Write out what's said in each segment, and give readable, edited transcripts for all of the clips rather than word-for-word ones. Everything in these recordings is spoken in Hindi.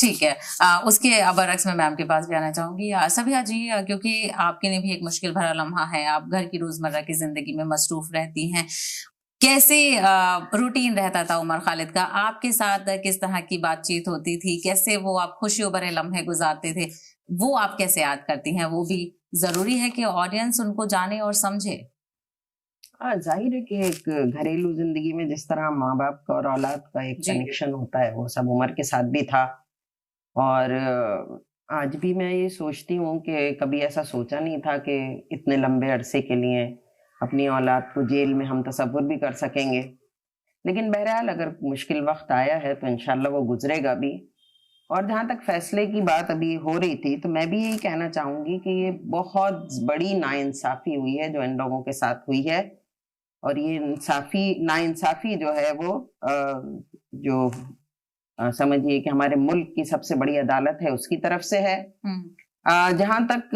ठीक है। उसके बरअक्स में मैम के पास भी आना चाहूंगी। सबिहा जी, क्योंकि आपके लिए भी एक मुश्किल भरा लम्हा है, आप घर की रोजमर्रा की जिंदगी में मसरूफ रहती हैं, कैसे रूटीन रहता था उमर खालिद का? आपके साथ किस तरह की बातचीत होती थी? कैसे वो आप खुशियों भरे लम्हे गुजारते थे? वो आप कैसे याद करती हैं? वो भी जरूरी है कि ऑडियंस उनको जाने और समझे। हाँ, जाहिर है कि एक घरेलू जिंदगी में जिस तरह माँ बाप का और औलाद का एक जी। कनेक्शन होता है, वो सब उमर के साथ भी था। और आज भी मैं ये सोचती हूँ कि कभी ऐसा सोचा नहीं था कि इतने लंबे अरसे के लिए अपनी औलाद को जेल में हम तसव्वुर भी कर सकेंगे। लेकिन बहरहाल अगर मुश्किल वक्त आया है तो इंशाल्लाह वो गुजरेगा भी। और जहाँ तक फैसले की बात अभी हो रही थी, तो मैं भी यही कहना चाहूंगी कि ये बहुत बड़ी नाइंसाफी हुई है जो इन लोगों के साथ हुई है। और ये नाइंसाफी जो है वो जो समझिए कि हमारे मुल्क की सबसे बड़ी अदालत है उसकी तरफ से है। जहाँ तक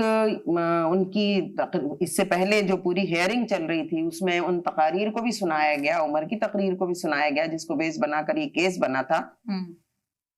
इससे पहले जो पूरी हियरिंग चल रही थी उसमें उन तकारीर को भी सुनाया गया, उमर की तकरीर को भी सुनाया गया जिसको बेस बनाकर ये केस बना था।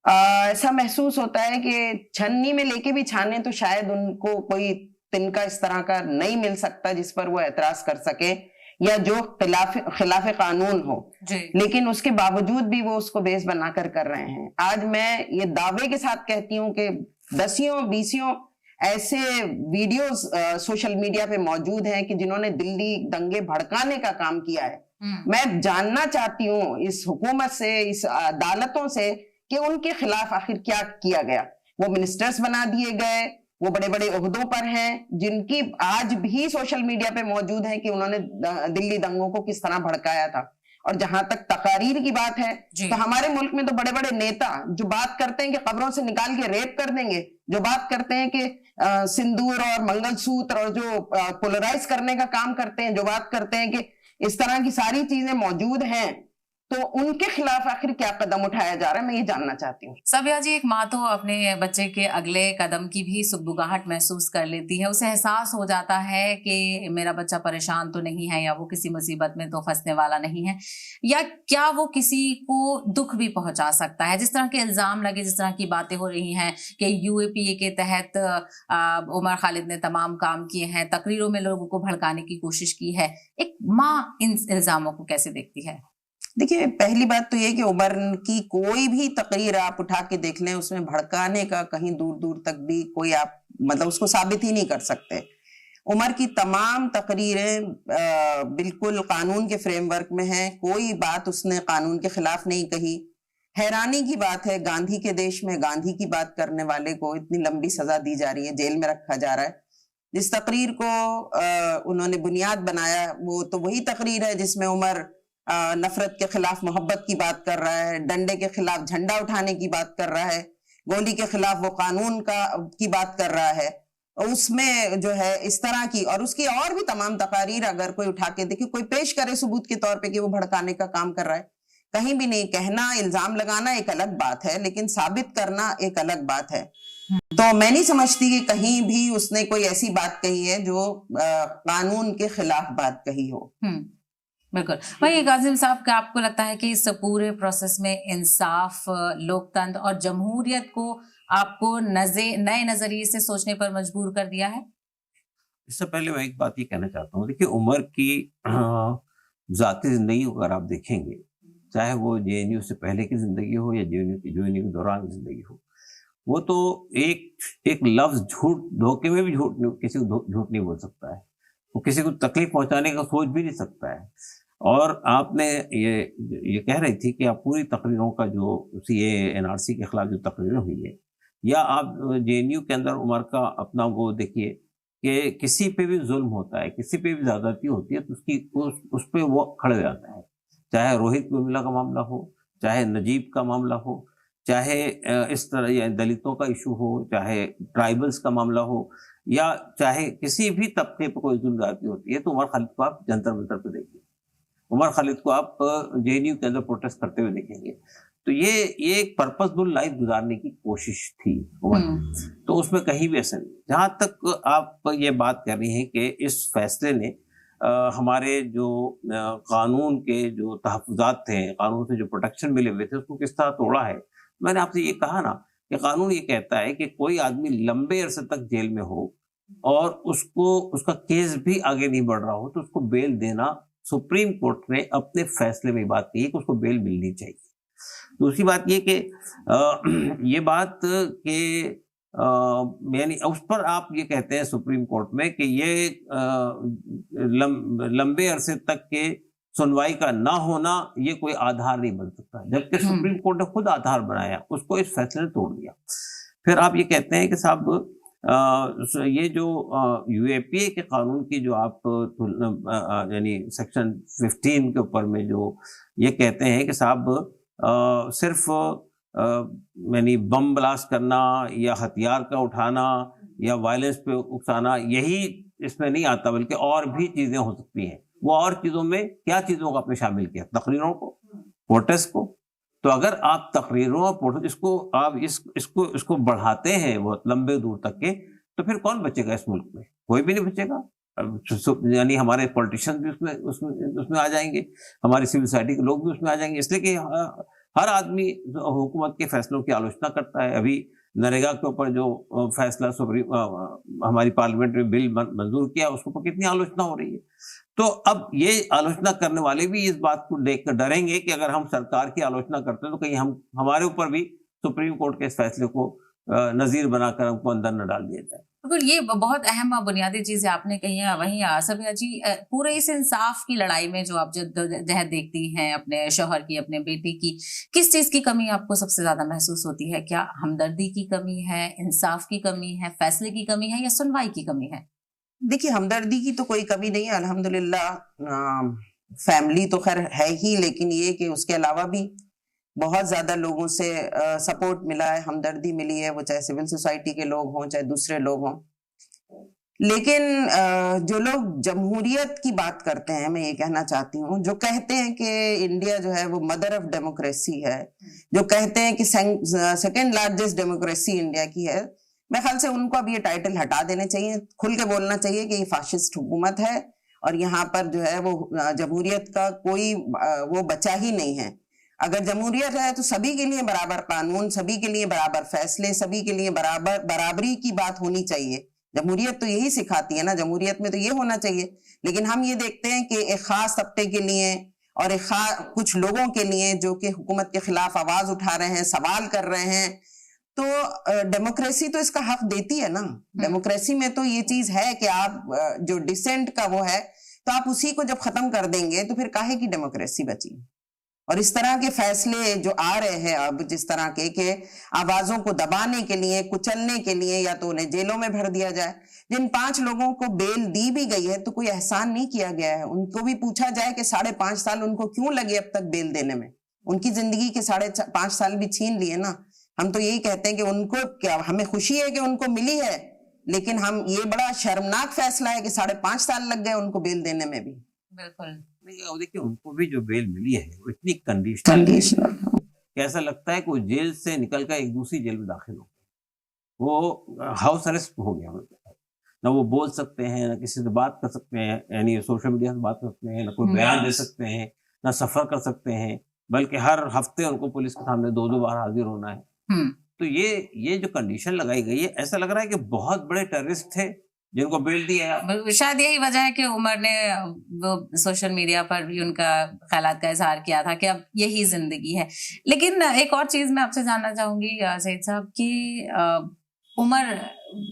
ऐसा महसूस होता है कि छन्नी में लेके भी छाने तो शायद उनको कोई तिनका इस तरह का नहीं मिल सकता जिस पर वो एतराज कर सके या जो खिलाफ कानून हो, लेकिन उसके बावजूद भी वो उसको बेस बनाकर कर रहे हैं। आज मैं ये दावे के साथ कहती हूँ कि दसियों बीसियों ऐसे वीडियोस सोशल मीडिया पे मौजूद हैं कि जिन्होंने दिल्ली दंगे भड़काने का काम किया है। मैं जानना चाहती हूँ इस हुकूमत से, इस अदालतों से, कि उनके खिलाफ आखिर क्या किया गया। वो मिनिस्टर्स बना दिए गए, वो बड़े बड़े ओहदों पर हैं, जिनकी आज भी सोशल मीडिया पे मौजूद है कि उन्होंने दिल्ली दंगों को किस तरह भड़काया था। और जहां तक तकारीर की बात है तो हमारे मुल्क में तो बड़े बड़े नेता जो बात करते हैं कि कब्रों से निकाल के रेप कर देंगे, जो बात करते हैं कि सिंदूर और मंगलसूत्र और जो पोलराइज करने का काम करते हैं, जो बात करते हैं कि इस तरह की सारी चीजें मौजूद हैं, तो उनके खिलाफ आखिर क्या कदम उठाया जा रहा है, मैं ये जानना चाहती हूँ। सबिहा जी, एक माँ तो अपने बच्चे के अगले कदम की भी सुगबुगाहट महसूस कर लेती है। उसे एहसास हो जाता है कि मेरा बच्चा परेशान तो नहीं है, या वो किसी मुसीबत में तो फंसने वाला नहीं है, या क्या वो किसी को दुख भी पहुंचा सकता है। जिस तरह के इल्जाम लगे, जिस तरह की बातें हो रही हैं कि यूएपीए के तहत उमर खालिद ने तमाम काम किए हैं, तकरीरों में लोगों को भड़काने की कोशिश की है, एक माँ इन इल्जामों को कैसे देखती है? देखिए, पहली बात तो ये कि उमर की कोई भी तकरीर आप उठा के देख लें, उसमें भड़काने का कहीं दूर दूर तक भी कोई आप मतलब उसको साबित ही नहीं कर सकते। उमर की तमाम तकरीरें बिल्कुल कानून के फ्रेमवर्क में हैं, कोई बात उसने कानून के खिलाफ नहीं कही। हैरानी की बात है, गांधी के देश में गांधी की बात करने वाले को इतनी लंबी सजा दी जा रही है, जेल में रखा जा रहा है। जिस तकरीर को उन्होंने बुनियाद बनाया वो तो वही तकरीर है जिसमें उमर नफरत के खिलाफ मोहब्बत की बात कर रहा है, डंडे के खिलाफ झंडा उठाने की बात कर रहा है, गोली के खिलाफ वो कानून की बात कर रहा है। उसमें जो है इस तरह की और उसकी और भी तमाम तकारीर अगर कोई उठा के देखे, कोई पेश करे सबूत के तौर पे कि वो भड़काने का काम कर रहा है, कहीं भी नहीं। कहना, इल्जाम लगाना एक अलग बात है, लेकिन साबित करना एक अलग बात है। तो मैं नहीं समझती कि कहीं भी उसने कोई ऐसी बात कही है जो कानून के खिलाफ बात कही हो। बिल्कुल। वही काजिम साहब, क्या आपको लगता है कि इस पूरे प्रोसेस में इंसाफ, लोकतंत्र और जमहूरियत को आपको नए नजरिए से सोचने पर मजबूर कर दिया है? इससे पहले मैं एक बात ये कहना चाहता हूँ, देखिए उमर की जाती जिंदगी अगर आप देखेंगे, चाहे वो जेएनयू से पहले की जिंदगी हो या जेएनयू के दौरान की जिंदगी हो, वो तो एक लफ्ज झूठ, धोखे में भी झूठ किसी को झूठ नहीं बोल सकता है, वो किसी को तकलीफ पहुंचाने का सोच भी नहीं सकता है। और आपने ये कह रही थी कि आप पूरी तकरीरों का जो सीए एनआरसी के खिलाफ जो तकरीरें हुई है, या आप जेएनयू के अंदर उमर का अपना वो देखिए कि किसी पे भी जुल्म होता है, किसी पे भी ज्यादती होती है, तो उस पे वो खड़े हो जाता है। चाहे रोहित उर्मिला का मामला हो, चाहे नजीब का मामला हो, चाहे इस तरह या दलितों का इशू हो, चाहे ट्राइबल्स का मामला हो, या चाहे किसी भी तबके पर कोई जुल्म ज्यादती होती है, तो उमर खालिद को आप जंतर मंतर पे देखिए, उमर खालिद को आप जेएनयू के अंदर प्रोटेस्ट करते हुए देखेंगे। तो ये एक पर्पसफुल लाइफ गुजारने की कोशिश थी उमर, तो उसमें कहीं भी ऐसा नहीं। जहां तक आप ये बात कर रही हैं कि इस फैसले ने हमारे जो कानून के जो तहफ्फुज़ात थे, कानून से जो प्रोटेक्शन मिले हुए थे, उसको किस तरह तोड़ा है, मैंने आपसे ये कहा ना कि कानून ये कहता है कि कोई आदमी लंबे अरसे तक जेल में हो और उसका केस भी आगे नहीं बढ़ रहा हो तो उसको बेल देना, सुप्रीम कोर्ट ने अपने फैसले में बात कही कि उसको बेल मिलनी चाहिए। दूसरी बात ये कि ये बात कि यानी उस पर आप ये कहते हैं सुप्रीम कोर्ट में कि ये लंबे अरसे तक के सुनवाई का ना होना ये कोई आधार नहीं बन सकता, जबकि सुप्रीम कोर्ट ने खुद आधार बनाया, उसको इस फैसले ने तोड़ दिया। फिर आप ये कहते हैं कि साहब ये जो यूएपीए के कानून की जो आप यानी सेक्शन 15 के ऊपर में जो ये कहते हैं कि साहब सिर्फ यानी बम ब्लास्ट करना या हथियार का उठाना या वायलेंस पे उकसाना यही इसमें नहीं आता, बल्कि और भी चीजें हो सकती हैं। वो और चीजों में क्या चीजों को आपने शामिल किया? तकरीरों को, प्रोटेस्ट को। तो अगर आप तकरीरों और प्रोटेस्ट इसको आप इसको बढ़ाते हैं बहुत लंबे दूर तक के, तो फिर कौन बचेगा इस मुल्क में? कोई भी नहीं बचेगा। यानी हमारे पॉलिटिशियन भी उसमें आ जाएंगे, हमारी सिविल सोसाइटी के लोग भी उसमें आ जाएंगे, इसलिए कि हर आदमी हुकूमत के फैसलों की आलोचना करता है। अभी नरेगा के ऊपर जो फैसला हमारी पार्लियामेंट में बिल मंजूर किया, उसके ऊपर कितनी आलोचना हो रही है। तो अब ये आलोचना करने वाले भी इस बात को देखकर डरेंगे कि अगर हम सरकार की आलोचना करते हैं तो कहीं हमारे ऊपर भी सुप्रीम कोर्ट के इस फैसले को नजीर बनाकर हमको अंदर न डाल दिया जाए। बिल्कुल, ये बहुत अहम बुनियादी चीजें आपने कही है। वहीं सबिया जी, पूरे इस इंसाफ की लड़ाई में जो आप जद्दोजहद देखती हैं अपने शौहर की, अपने बेटे की, किस चीज की कमी आपको सबसे ज्यादा महसूस होती है? क्या हमदर्दी की कमी है, इंसाफ की कमी है, फैसले की कमी है, या सुनवाई की कमी है? देखिए, हमदर्दी की तो कोई कमी नहीं है, अल्हम्दुलिल्लाह। फैमिली तो खैर है ही, लेकिन ये कि उसके अलावा भी बहुत ज्यादा लोगों से सपोर्ट मिला है, हमदर्दी मिली है, वो चाहे सिविल सोसाइटी के लोग हों चाहे दूसरे लोग हों। लेकिन जो लोग जमहूरियत की बात करते हैं, मैं ये कहना चाहती हूँ, जो कहते हैं कि इंडिया जो है वो मदर ऑफ डेमोक्रेसी है, जो कहते हैं कि सेकेंड लार्जेस्ट डेमोक्रेसी इंडिया की है, मैं ख्याल से उनको अब ये टाइटल हटा देने चाहिए। खुल के बोलना चाहिए कि ये फाशिस्ट हुकूमत है और यहाँ पर जो है वो जमहूरियत का कोई वो बचा ही नहीं है। अगर जमहूरियत है तो सभी के लिए बराबर कानून, सभी के लिए बराबर फैसले, सभी के लिए बराबरी की बात होनी चाहिए। जमहूरियत तो यही सिखाती है ना, जमहूरियत में तो ये होना चाहिए। लेकिन हम ये देखते हैं कि एक खास तबके के लिए और कुछ लोगों के लिए जो कि हुकूमत के खिलाफ आवाज उठा रहे हैं, सवाल कर रहे हैं, तो डेमोक्रेसी तो इसका हक देती है ना। डेमोक्रेसी में तो ये चीज है कि आप जो डिसेंट का वो है, तो आप उसी को जब खत्म कर देंगे तो फिर काहे की डेमोक्रेसी बची। और इस तरह के फैसले जो आ रहे हैं अब, जिस तरह के आवाजों को दबाने के लिए, कुचलने के लिए, या तो उन्हें जेलों में भर दिया जाए। जिन 5 लोगों को बेल दी भी गई है तो कोई एहसान नहीं किया गया है। उनको भी पूछा जाए कि 5.5 साल उनको क्यों लगे अब तक बेल देने में। उनकी जिंदगी के 5.5 साल भी छीन लिए ना। हम तो यही कहते हैं कि उनको क्या, हमें खुशी है कि उनको मिली है, लेकिन हम ये बड़ा शर्मनाक फैसला है कि 5.5 साल लग गए उनको बेल देने में भी। बिल्कुल। देखिए, उनको भी जो बेल मिली है वो इतनी कंडीशनल, ऐसा लगता है कि वो जेल से निकलकर एक दूसरी जेल में दाखिल हो गए। वो हाउस अरेस्ट हो गया, ना वो बोल सकते हैं, ना किसी से बात कर सकते हैं, यानी सोशल मीडिया से बात कर सकते हैं, ना कोई बयान दे सकते हैं, ना सफर कर सकते हैं, बल्कि हर हफ्ते उनको पुलिस के सामने 2-2 बार हाजिर होना है। तो ये जो कंडीशन लगाई गई है, ऐसा लग रहा है कि बहुत बड़े टेररिस्ट थे जिनको बेल दिया। शायद यही वजह है कि उमर ने वो सोशल मीडिया पर भी उनका ख्यालात का इजहार किया था कि अब यही जिंदगी है। लेकिन एक और चीज मैं आपसे जानना चाहूंगी सईद साहब कि उमर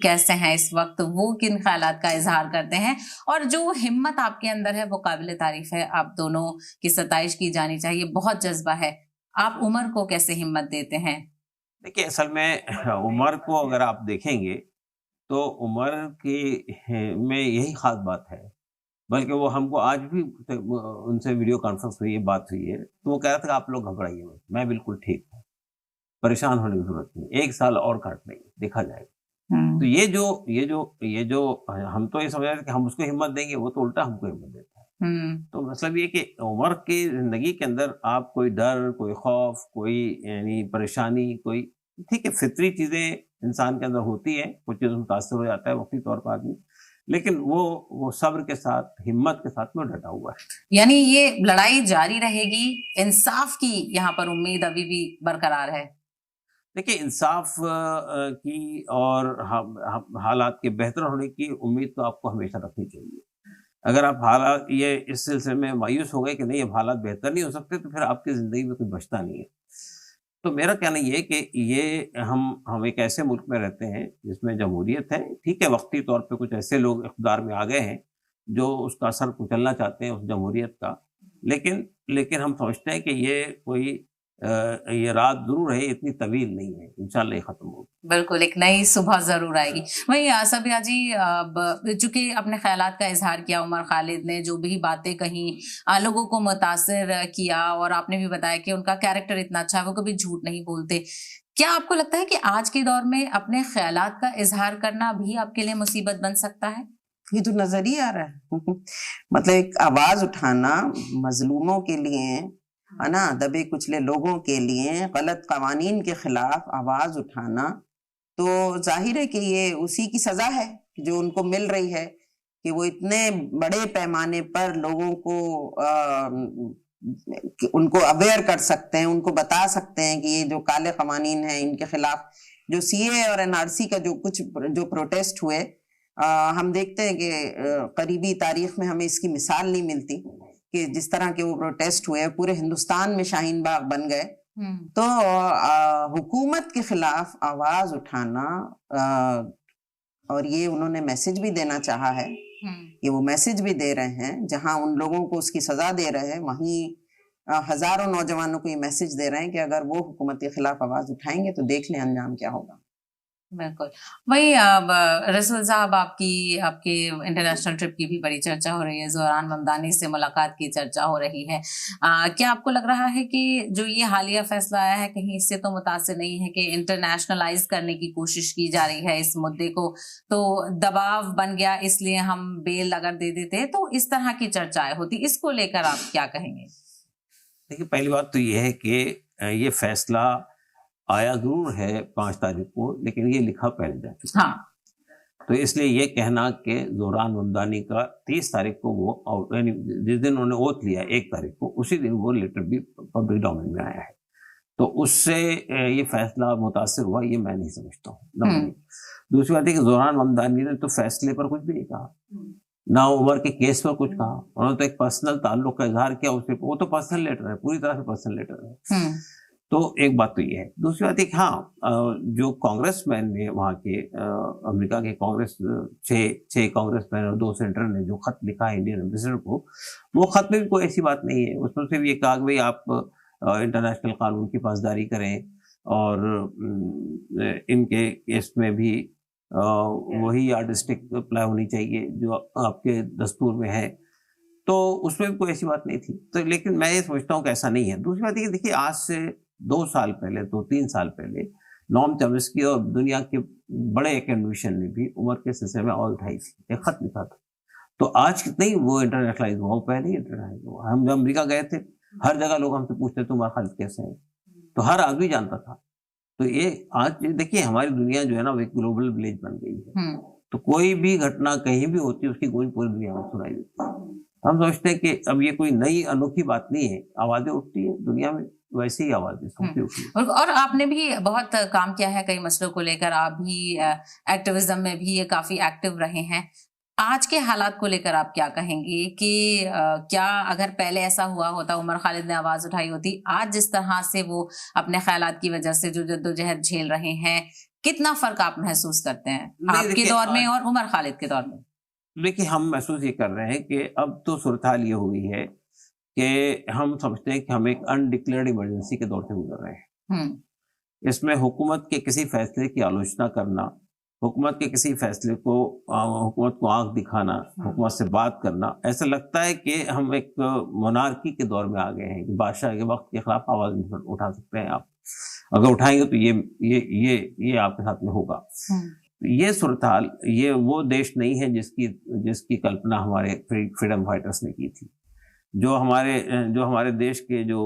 कैसे हैं इस वक्त, वो किन ख्यालात का इजहार करते हैं, और जो हिम्मत आपके अंदर है वो काबिल तारीफ है। आप दोनों की सताइश की जानी चाहिए, बहुत जज्बा है। आप उमर को कैसे हिम्मत देते हैं? देखिए, असल में उमर को अगर आप देखेंगे तो उमर की में यही खास बात है, बल्कि वो हमको आज भी उनसे वीडियो कॉन्फ्रेंस हुई, बात हुई है, तो वो कह रहा था कि आप लोग घबराइए मत, मैं बिल्कुल ठीक हूँ, परेशान होने की जरूरत नहीं, 1 साल और काट लेंगे, देखा जाएगा। तो ये जो हम तो ये समझ रहे थे कि हम उसको हिम्मत देंगे, वो तो उल्टा हमको हिम्मत देता है। तो मतलब ये कि उमर की जिंदगी के अंदर आप कोई डर, कोई खौफ, कोई यानी परेशानी, कोई ठीक है, फितरी चीजें इंसान के अंदर होती है, कुछ चीजों में मुतासर हो जाता है वक्ती तौर पर आदमी, लेकिन वो सब्र के साथ, हिम्मत के साथ में डटा हुआ है। यानी ये लड़ाई जारी रहेगी, इंसाफ की यहाँ पर उम्मीद अभी भी बरकरार है। देखिए, इंसाफ की और हालात के बेहतर होने की उम्मीद तो आपको हमेशा रखनी चाहिए। अगर आप हालात ये इस सिलसिले में मायूस हो गए कि नहीं अब हालात बेहतर नहीं हो सकते, तो फिर आपकी ज़िंदगी में कुछ बचता नहीं है। तो मेरा कहना ये है कि ये हम एक ऐसे मुल्क में रहते हैं जिसमें जमहूरियत है। ठीक है, वक्ती तौर पे कुछ ऐसे लोग इक़्तिदार में आ गए हैं जो उसका असर कुचलना चाहते हैं उस जमहूरियत का। लेकिन हम समझते हैं कि ये रात ज़रूर है, इतनी तवील नहीं है, इंशाअल्लाह ये ख़त्म होगी। बिल्कुल, एक नई सुबह ज़रूर आएगी। वहीं सबिया जी, चूँकि अपने ख़यालात का इज़हार किया उमर खालिद ने, जो भी बातें कहीं लोगों को मुतासिर किया, और आपने भी बताया कि उनका कैरेक्टर इतना अच्छा है, वो कभी झूठ नहीं बोलते। क्या आपको लगता है कि आज के दौर में अपने ख़यालात का इज़हार करना भी आपके लिए मुसीबत बन सकता है? ये तो नजर ही आ रहा है मतलब एक आवाज उठाना मजलूमों के लिए, है ना, दबे कुचले लोगों के लिए, गलत कवानीन के खिलाफ आवाज उठाना, तो जाहिर है कि ये उसी की सजा है जो उनको मिल रही है कि वो इतने बड़े पैमाने पर लोगों को उनको अवेयर कर सकते हैं, उनको बता सकते हैं कि ये जो काले कवानीन हैं इनके खिलाफ, जो सीए और एनआरसी का जो प्रोटेस्ट हुए, हम देखते हैं कि करीबी तारीख में हमें इसकी मिसाल नहीं मिलती कि जिस तरह के वो प्रोटेस्ट हुए पूरे हिंदुस्तान में शाहीन बाग बन गए। तो हुकूमत के खिलाफ आवाज उठाना, और ये उन्होंने मैसेज भी देना चाहा है, ये वो मैसेज भी दे रहे हैं, जहां उन लोगों को उसकी सजा दे रहे हैं वहीं हजारों नौजवानों को ये मैसेज दे रहे हैं कि अगर वो हुकूमत के खिलाफ आवाज उठाएंगे तो देख लें अंजाम क्या होगा। बिल्कुल। वही रसूल साहब, आपके इंटरनेशनल ट्रिप की भी बड़ी चर्चा हो रही है, ज़ोहरान ममदानी से मुलाकात की चर्चा हो रही है। क्या आपको लग रहा है कि जो ये हालिया फैसला आया है कहीं इससे तो मुतासिर नहीं है कि इंटरनेशनलाइज करने की कोशिश की जा रही है इस मुद्दे को, तो दबाव बन गया इसलिए हम बेल अगर दे देते तो इस तरह की चर्चाएं होती, इसको लेकर आप क्या कहेंगे? देखिए, पहली बात तो ये है कि ये फैसला आया जरूर है 5 तारीख को, लेकिन ये लिखा पहले जा चुका। हाँ। तो इसलिए ये कहना कि ज़ोहरान ममदानी का 30 तारीख को वो, यानी जिस दिन उन्होंने ओथ लिया 1 तारीख को, उसी दिन वो लेटर भी पब्लिक डोमेन में आया है, तो उससे ये फैसला मुतासिर हुआ, ये मैं नहीं समझता हूँ। दूसरी बात है कि ज़ोहरान ममदानी ने तो फैसले पर कुछ भी नहीं कहा, ना उमर के केस पर कुछ कहा। उन्होंने तो एक पर्सनल ताल्लुक का इजहार किया, उससे वो तो पर्सनल लेटर है, पूरी तरह से पर्सनल लेटर है। तो एक बात तो ये है। दूसरी बात है कि हाँ, जो कांग्रेसमैन ने वहाँ के अमेरिका के कांग्रेस 6 कांग्रेसमैन और 2 सेनेटर ने जो खत लिखा है इंडियन एम्बेसडर को, वो खत में भी कोई ऐसी बात नहीं है। उसमें सिर्फ ये कहा कि भाई आप इंटरनेशनल कानून की पासदारी करें, और इनके केस में भी वही आर्टिस्टिक अप्लाई होनी चाहिए जो आपके दस्तूर में है, तो उसमें भी कोई ऐसी बात नहीं थी। तो लेकिन मैं ये समझता हूँ कि ऐसा नहीं है। दूसरी बात ये देखिए, आज से 2 साल पहले, 2-3 साल पहले नोम चॉम्स्की और दुनिया के बड़े एकेडमिशियन ने भी उमर के सिलसिले में आवाज उठाई थी, एक खत लिखा था। तो आज कितना ही वो इंटरनेशनलाइज हुआ, पहले ही इंटरनेशनलाइज हुआ। हम जब अमेरिका गए थे, हर जगह लोग हमसे पूछते थे उमर खालिद कैसे हैं, तो हर आदमी जानता था। तो ये आज देखिए, हमारी दुनिया जो है ना, वो एक ग्लोबल विलेज बन गई है। तो कोई भी घटना कहीं भी होती है, उसकी गूंज पूरी दुनिया में सुनाई देती है। हम सोचते हैं कि अब ये कोई नई अनोखी बात नहीं है, आवाजें उठती है दुनिया में, वैसे ही आवाजें सुनती उठती है। और आपने भी बहुत काम किया है कई मसलों को लेकर, आप भी एक्टिविज्म में भी काफी एक्टिव रहे हैं। आज के हालात को लेकर आप क्या कहेंगे कि क्या अगर पहले ऐसा हुआ होता, उमर खालिद ने आवाज उठाई होती, आज जिस तरह से वो अपने ख्यालात की वजह से जो जद्दोजहद झेल रहे हैं, कितना फर्क आप महसूस करते हैं आपके दौर में और उमर खालिद के दौर में? देखिए, हम महसूस ये कर रहे हैं कि अब तो सूरत हाल ये हो गई है कि हम समझते हैं कि हम एक अनडिक्लेयर्ड इमरजेंसी के दौर से गुजर रहे हैं। इसमें हुकूमत के किसी फैसले की आलोचना करना, हुकूमत के किसी फैसले को हुकूमत को आंख दिखाना, हुकूमत से बात करना, ऐसा लगता है कि हम एक मोनार्की के दौर में आ गए हैं कि बादशाह के वक्त के खिलाफ आवाज उठा सकते हैं आप, अगर उठाएंगे तो ये आपके साथ में होगा। ये सूरत हाल, ये वो देश नहीं है जिसकी कल्पना हमारे फ्रीडम फाइटर्स ने की थी। जो हमारे देश के जो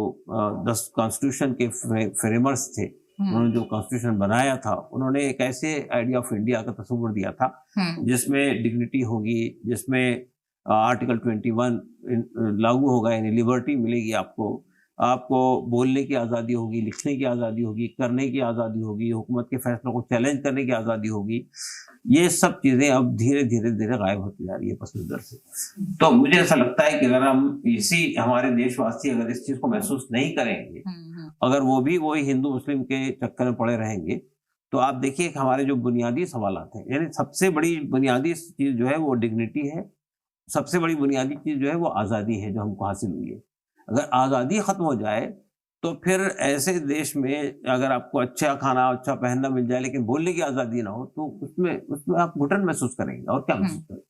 10 कॉन्स्टिट्यूशन के फ्रेमर्स थे, उन्होंने जो कॉन्स्टिट्यूशन बनाया था, उन्होंने एक ऐसे आइडिया ऑफ इंडिया का तस्वीर दिया था जिसमें डिग्निटी होगी, जिसमें आर्टिकल 21 लागू होगा, यानी लिबर्टी मिलेगी आपको, आपको बोलने की आज़ादी होगी, लिखने की आज़ादी होगी, करने की आज़ादी होगी, हुकूमत के फैसलों को चैलेंज करने की आज़ादी होगी। ये सब चीज़ें अब धीरे धीरे धीरे गायब होती जा रही है पस मंज़र से। तो मुझे ऐसा लगता है कि अगर हम इसी हमारे देशवासी अगर इस चीज़ को महसूस नहीं करेंगे, अगर वो भी वही हिंदू मुस्लिम के चक्कर में पड़े रहेंगे, तो आप देखिए कि हमारे जो बुनियादी सवालात हैं, यानी सबसे बड़ी बुनियादी चीज़ जो है वो डिग्निटी है, सबसे बड़ी बुनियादी चीज़ जो है वो आज़ादी है जो हमको हासिल हुई है। अगर आज़ादी ख़त्म हो जाए तो फिर ऐसे देश में अगर आपको अच्छा खाना, अच्छा पहनना मिल जाए लेकिन बोलने की आज़ादी ना हो, तो उसमें आप घुटन महसूस करेंगे और क्या महसूस करेंगे।